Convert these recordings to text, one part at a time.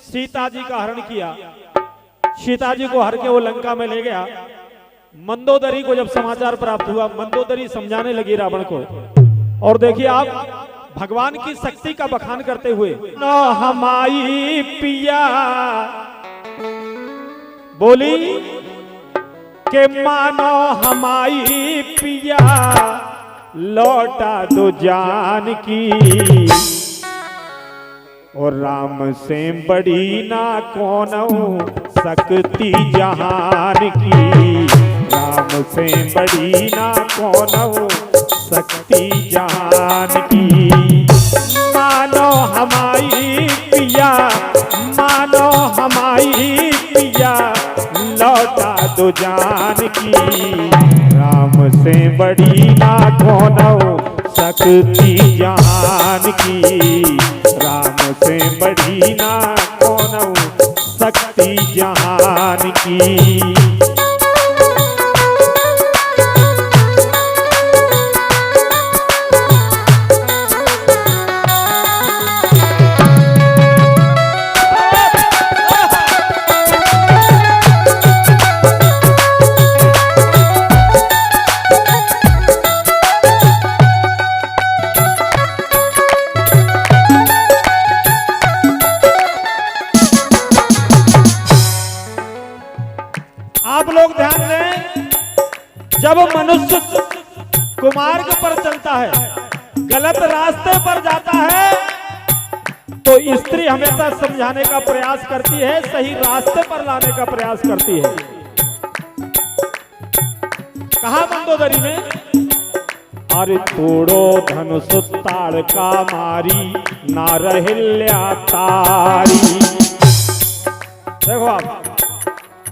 सीता जी का हरण किया, सीता जी को हर के वो लंका में ले गया। मंदोदरी को जब समाचार प्राप्त हुआ, मंदोदरी समझाने लगी रावण को। और देखिए आप भगवान की शक्ति का बखान करते हुए, न हमारी पिया बोली के मानो हमारी पिया लौटा दो जान की, और राम से बड़ी ना कौन शक्ति जहान की, राम से बड़ी ना कौन शक्ति जहान की। मानो हमारी पिया, मानो हमारी पिया लौटा दो जान की, राम से बड़ी ना कौन शक्ति जहान की, राम से बड़ी ना कौन शक्ति जहान की। आप लोग ध्यान दें, जब मनुष्य कुमार्ग पर चलता है, गलत रास्ते पर जाता है, तो स्त्री हमेशा समझाने का प्रयास करती है, सही रास्ते पर लाने का प्रयास करती है। कहा मंदोदरी में, अरे तोड़ो धनुष ताड़ का मारी ना रहिल्या तारी। देखो आप,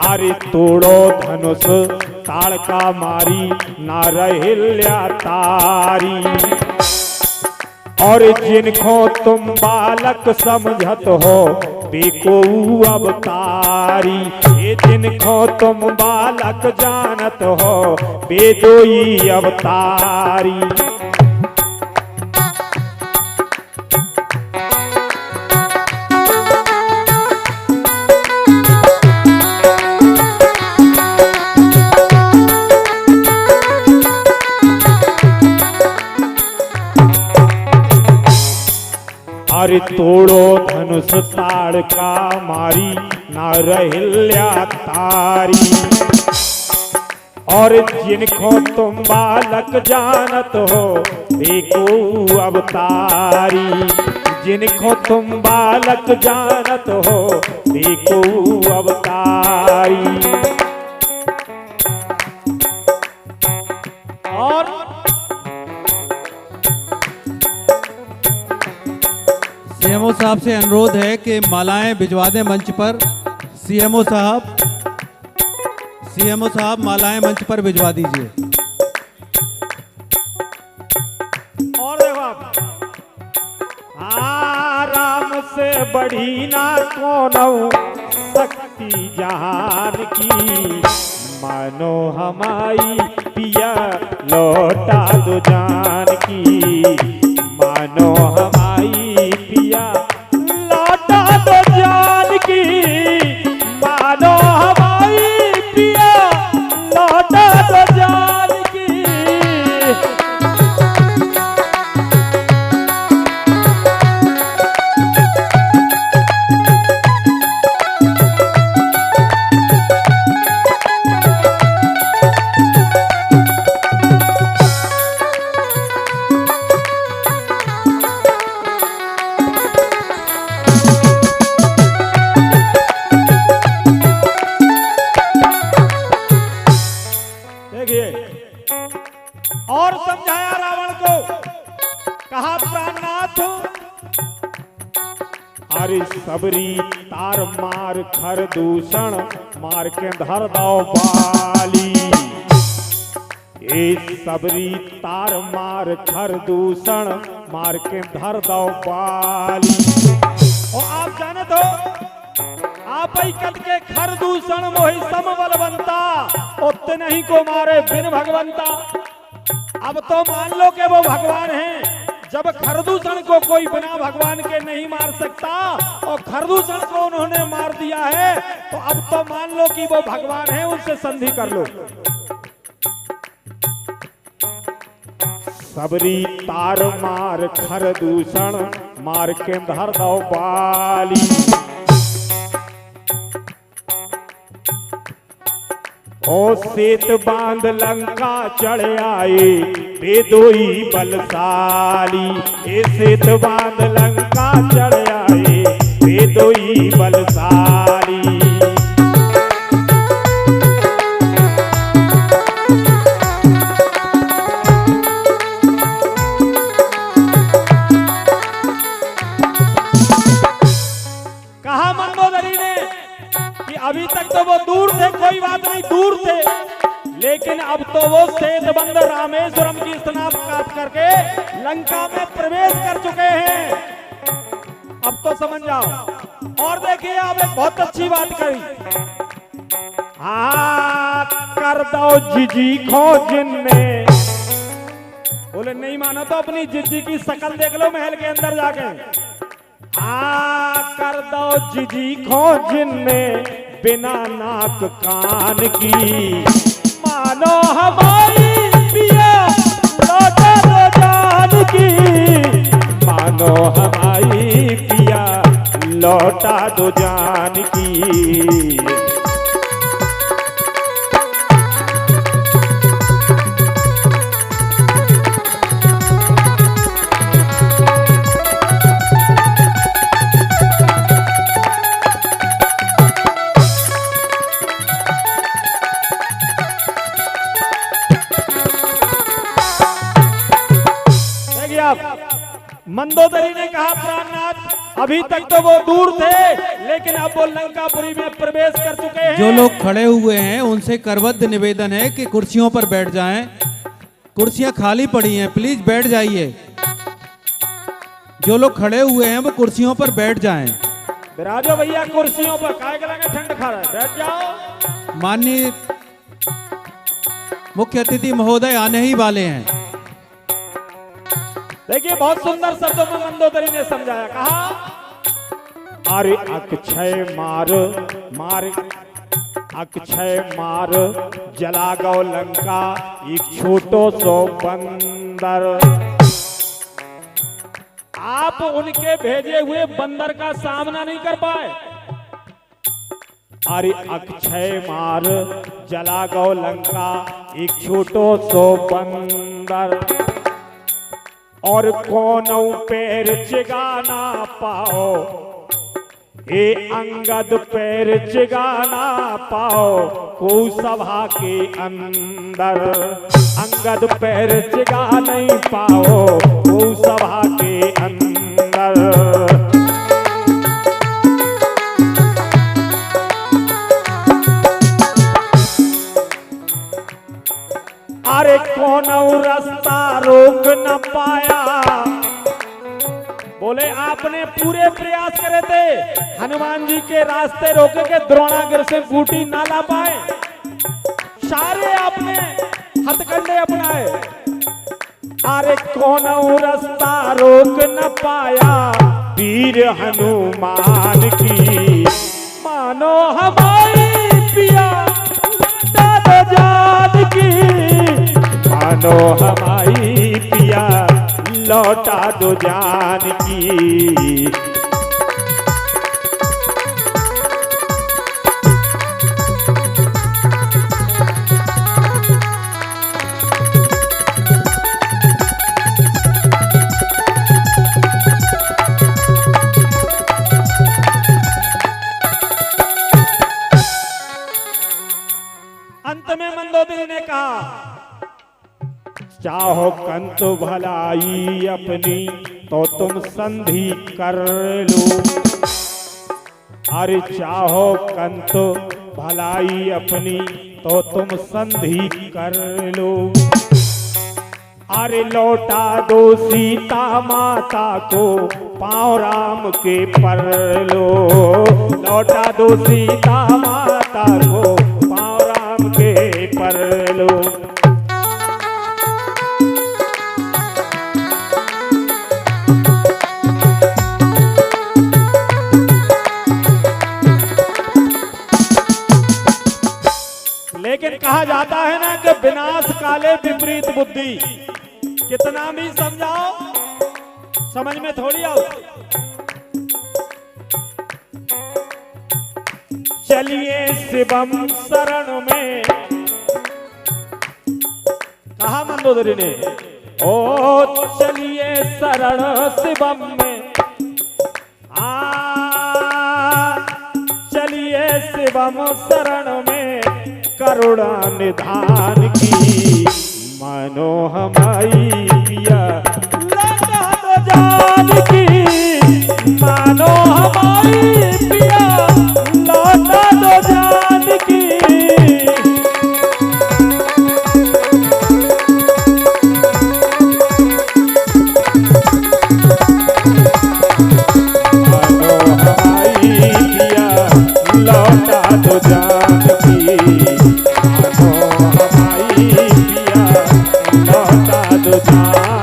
अरे तोड़ो धनुष ताड़ का मारी ना रहिल्या तारी, और जिनको तुम बालक समझत हो बेको अवतारी, ये जिनको तुम बालक जानत हो बेदोई अवतारी। अरे तोड़ो धनुष ताड़ का मारी ना रहिल्या तारी, और जिनको तुम बालक जानत हो देखो अवतारी, जिनको तुम बालक जानत हो देखो अवतारी। और सीएमओ साहब से अनुरोध है कि मालाएं भिजवा दें मंच पर। सीएमओ साहब मालाएं मंच पर भिजवा दीजिए। और देखो आप, राम से बड़ी ना कौन शक्ति जहान की, मानो हमारी पिया लौटा दो जान की, मानो हमारी पिया लौटा दो जान की, मानो हमारी पिया लौटा दो जान की। और समझाया रावण को, कहा प्राणनाथ, अरे सबरी तार मार खर दूषण मार के धर दो बाली, ए सबरी तार मार खर दूषण मार के धर दो बाली। और आप जाने तो आप ही कद के खर दूषण मोहि सम बलवंता, उतने ही को मारे बिन भगवंता। अब तो मान लो कि वो भगवान हैं, जब खरदूषण को कोई बिना भगवान के नहीं मार सकता और खरदूषण को उन्होंने मार दिया है, तो अब तो मान लो कि वो भगवान है, उनसे संधि कर लो। सबरी तार मार खरदूषण मार के धर दो बाली। ओ सेत बांध लंका चढ़ आए बेदोई बलशाली। ए सेत बांध लंका चढ़ आए बेदोई बलशाली। कहा मंदोदरी ने कि अभी तक तो वो दूर थे, कोई बात नहीं, दूर थे, लेकिन अब तो वो सेतबंध रामेश्वरम की स्नान काट करके लंका में प्रवेश कर चुके हैं। अब तो समझ जाओ। और देखिए आप एक बहुत अच्छी बात करी, हाँ कर दो जिजी खो जिनने। बोले नहीं मानो तो अपनी जिजी की शकल देख लो महल के अंदर जाके। कर दो जिजी खो जिनने बिना नाक कान की। मानो हमारी पिया लौटा दो जान की। मानो हमारी पिया लौटा दो जान की। मंदोदरी ने कहा प्राणनाथ अभी तक तो वो दूर थे, लेकिन अब वो लंकापुरी में प्रवेश कर चुके हैं। जो लोग खड़े हुए हैं उनसे करबद्ध निवेदन है कि कुर्सियों पर बैठ जाएं। कुर्सियां खाली पड़ी हैं, प्लीज बैठ जाइए। जो लोग खड़े हुए हैं वो कुर्सियों पर बैठ जाएं। बिराजो भैया कुर्सियों पर, काहे के लगे ठंड खा रहा है, बैठ जाओ। माननीय मुख्य अतिथि महोदय आने ही वाले हैं। देखिए बहुत सुंदर शब्दों में मंदोदरी ने समझाया, कहा अरे अक्षय मार मार अक्षय मार जला गौ लंका एक छोटो सो बंदर। आप उनके भेजे हुए बंदर का सामना नहीं कर पाए। अरे अक्षय मार जला गौ लंका एक छोटो सो बंदर। और कौनौ पैर चिगाना पाओ, हे अंगद पैर चिगाना पाओ को सभा के अंदर। अंगद पैर चिगा नहीं पाओ को सभा के अंदर। अरे कौन रास्ता रोक न पाया। बोले आपने पूरे प्रयास करे थे हनुमान जी के रास्ते रोके के द्रोणागिर से बूटी ना ला पाए। सारे आपने हथकंडे अपनाए। अरे कौन रास्ता रोक न पाया वीर हनुमान की। मानो हमारी पिया दादा जान की। मानो हमारी पिया लौटा दो जान की। अंत में मंदोदरी ने कहा चाहो कंत भलाई अपनी तो तुम संधि कर लो। अरे चाहो कंत भलाई अपनी तो तुम संधि कर लो। अरे लौटा दो सीता माता को पाँव राम के पर लो। लौटा दो सीता माता को पाँव राम के पर लो। लेकिन कहा जाता है ना कि विनाश काले विपरीत बुद्धि। कितना भी समझाओ समझ में थोड़ी आओ। चलिए शिवम शरण में, कहा मंदोदरी ने, ओ चलिए शरण शिवम में, चलिए शिवम शरण में, करुणा निधान की मानो हमारी पिया लौटा दो जान की, मानो हमारी पिया लौटा दो जान की। मानो हमारी पिया लौटा दो जान की, मानो हमारी पिया लौटा दो जान